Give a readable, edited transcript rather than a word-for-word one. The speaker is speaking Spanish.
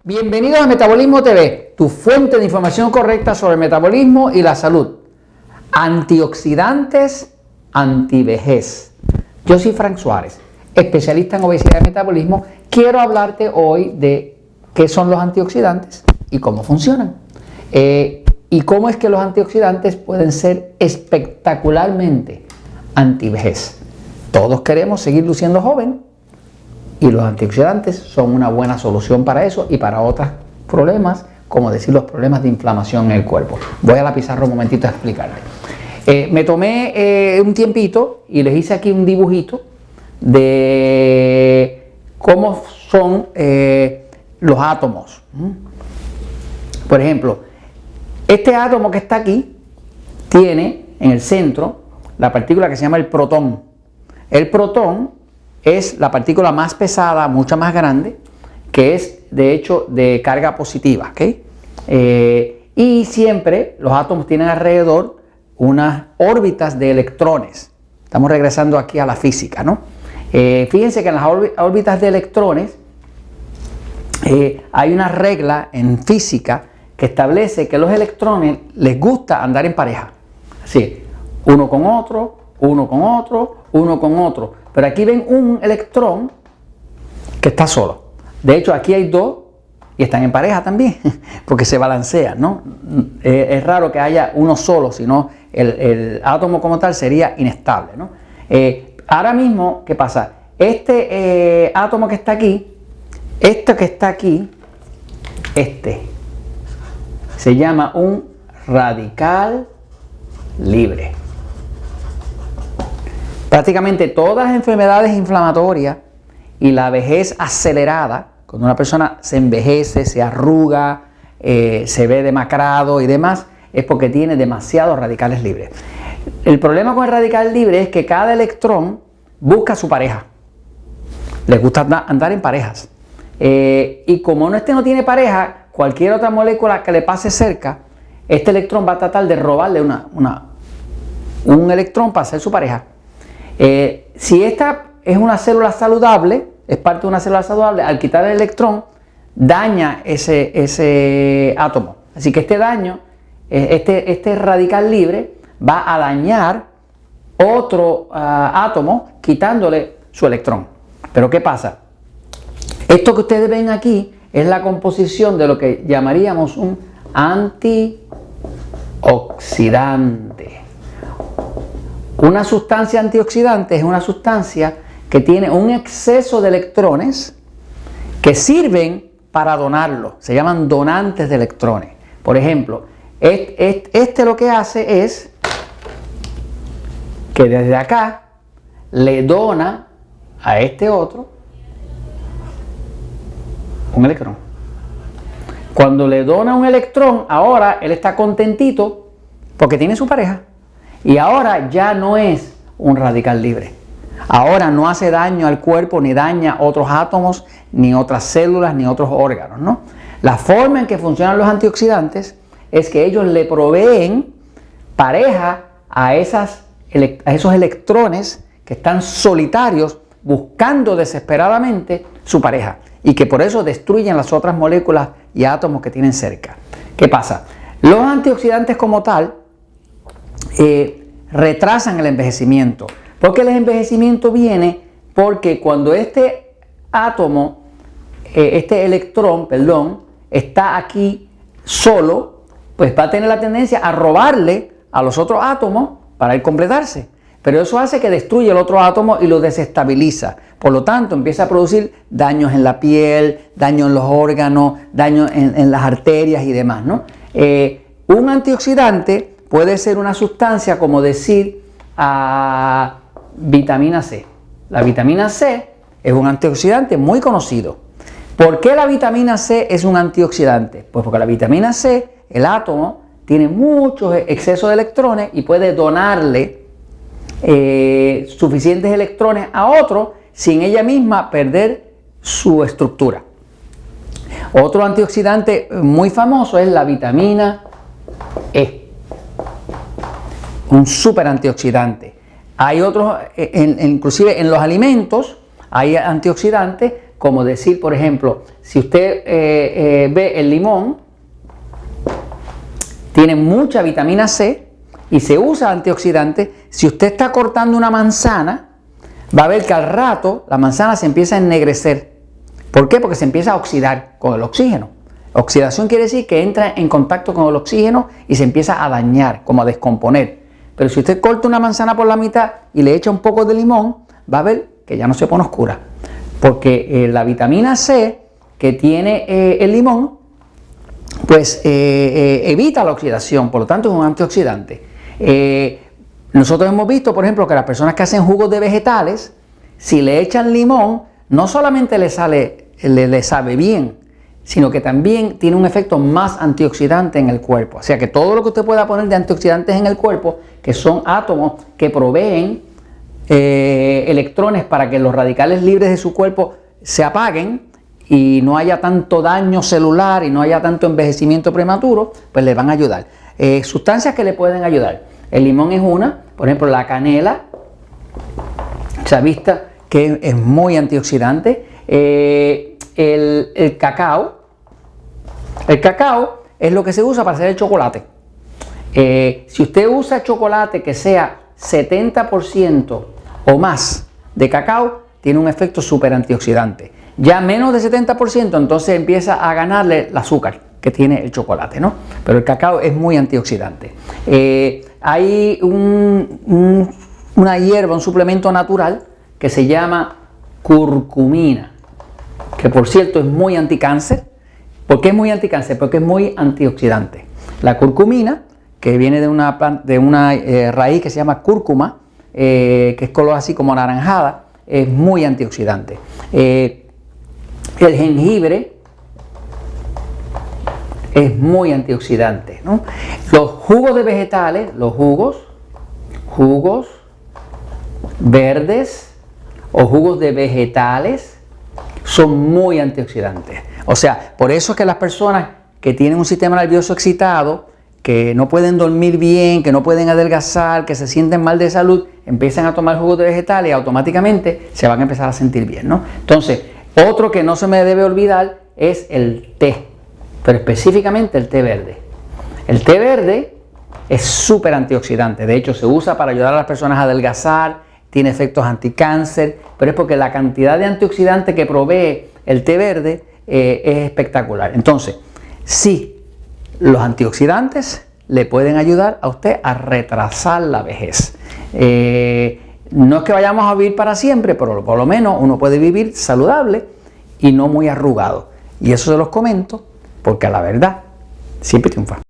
Bienvenidos a Metabolismo TV, tu fuente de información correcta sobre el metabolismo y la salud. Antioxidantes, antivejez. Yo soy Frank Suárez, especialista en obesidad y metabolismo. Quiero hablarte hoy de qué son los antioxidantes y cómo funcionan. Y cómo es que los antioxidantes pueden ser espectacularmente antivejez. Todos queremos seguir luciendo joven. Y los antioxidantes son una buena solución para eso y para otros problemas, como decir los problemas de inflamación en el cuerpo. Voy a la pizarra un momentito a explicarle. Me tomé un tiempito y les hice aquí un dibujito de cómo son los átomos. Por ejemplo, este átomo que está aquí tiene en el centro la partícula que se llama el protón. El protón es la partícula más pesada, mucho más grande, que es de hecho de carga positiva, ¿okay? Y siempre los átomos tienen alrededor unas órbitas de electrones. Estamos regresando aquí a la física, ¿no? Fíjense que en las órbitas de electrones hay una regla en física que establece que los electrones les gusta andar en pareja. Así, uno con otro, uno con otro, uno con otro. Pero aquí ven un electrón que está solo. De hecho, aquí hay dos y están en pareja también, porque se balancean, ¿no? Es raro que haya uno solo, sino el átomo como tal sería inestable, ¿no? Ahora mismo, ¿qué pasa? Este átomo que está aquí, este que está aquí, se llama un radical libre. Prácticamente todas las enfermedades inflamatorias y la vejez acelerada, cuando una persona se envejece, se arruga, se ve demacrado y demás, es porque tiene demasiados radicales libres. El problema con el radical libre es que cada electrón busca su pareja. Les gusta andar en parejas. Y como no tiene pareja, cualquier otra molécula que le pase cerca, este electrón va a tratar de robarle un electrón para ser su pareja. Si esta es una célula saludable, es parte de una célula saludable, al quitar el electrón, daña ese átomo. Así que este daño, este radical libre, va a dañar otro átomo quitándole su electrón. Pero ¿qué pasa? Esto que ustedes ven aquí es la composición de lo que llamaríamos un antioxidante. Una sustancia antioxidante es una sustancia que tiene un exceso de electrones que sirven para donarlo. Se llaman donantes de electrones. Por ejemplo, este lo que hace es que desde acá le dona a este otro un electrón. Cuando le dona un electrón, ahora él está contentito porque tiene su pareja. Y ahora ya no es un radical libre. Ahora no hace daño al cuerpo, ni daña otros átomos, ni otras células, ni otros órganos, ¿no? La forma en que funcionan los antioxidantes es que ellos le proveen pareja a esos electrones que están solitarios buscando desesperadamente su pareja y que por eso destruyen las otras moléculas y átomos que tienen cerca. ¿Qué pasa? Los antioxidantes como tal retrasan el envejecimiento. Porque el envejecimiento viene porque cuando este átomo, este electrón, está aquí solo, pues va a tener la tendencia a robarle a los otros átomos para ir completarse. Pero eso hace que destruya el otro átomo y lo desestabiliza. Por lo tanto, empieza a producir daños en la piel, daño en los órganos, daño en las arterias y demás, ¿no? Un antioxidante puede ser una sustancia como decir vitamina C. La vitamina C es un antioxidante muy conocido. ¿Por qué la vitamina C es un antioxidante? Pues porque la vitamina C, el átomo, tiene muchos excesos de electrones y puede donarle suficientes electrones a otro sin ella misma perder su estructura. Otro antioxidante muy famoso es la vitamina E. Un súper antioxidante. Hay otros, inclusive en los alimentos, hay antioxidantes, como decir, por ejemplo, si usted ve el limón, tiene mucha vitamina C y se usa antioxidante. Si usted está cortando una manzana, va a ver que al rato la manzana se empieza a ennegrecer. ¿Por qué? Porque se empieza a oxidar con el oxígeno. Oxidación quiere decir que entra en contacto con el oxígeno y se empieza a dañar, como a descomponer. Pero si usted corta una manzana por la mitad y le echa un poco de limón, va a ver que ya no se pone oscura. Porque la vitamina C que tiene el limón, pues evita la oxidación, por lo tanto es un antioxidante. Nosotros hemos visto, por ejemplo, que las personas que hacen jugos de vegetales, si le echan limón, no solamente le sabe bien, sino que también tiene un efecto más antioxidante en el cuerpo. O sea que todo lo que usted pueda poner de antioxidantes en el cuerpo, que son átomos que proveen electrones para que los radicales libres de su cuerpo se apaguen y no haya tanto daño celular y no haya tanto envejecimiento prematuro, pues le van a ayudar. Sustancias que le pueden ayudar. El limón es una, por ejemplo la canela, se ha visto que es muy antioxidante. El cacao. El cacao es lo que se usa para hacer el chocolate. Si usted usa chocolate que sea 70% o más de cacao, tiene un efecto súper antioxidante. Ya menos de 70%, entonces empieza a ganarle el azúcar que tiene el chocolate, ¿no? Pero el cacao es muy antioxidante. Hay una hierba, un suplemento natural que se llama curcumina, que por cierto es muy anticáncer. ¿Por qué es muy anticáncer? Porque es muy antioxidante. La curcumina, que viene de una raíz que se llama cúrcuma, que es color así como anaranjada, es muy antioxidante. El jengibre es muy antioxidante, ¿no? Los jugos de vegetales, los jugos verdes o jugos de vegetales son muy antioxidantes. O sea, por eso es que las personas que tienen un sistema nervioso excitado, que no pueden dormir bien, que no pueden adelgazar, que se sienten mal de salud, empiezan a tomar jugos de vegetales y automáticamente se van a empezar a sentir bien, ¿no? Entonces, otro que no se me debe olvidar es el té, pero específicamente el té verde. El té verde es súper antioxidante, de hecho se usa para ayudar a las personas a adelgazar, tiene efectos anticáncer, pero es porque la cantidad de antioxidantes que provee el té verde es espectacular. Entonces, sí, los antioxidantes le pueden ayudar a usted a retrasar la vejez. No es que vayamos a vivir para siempre, pero por lo menos uno puede vivir saludable y no muy arrugado. Y eso se los comento porque a la verdad siempre triunfa.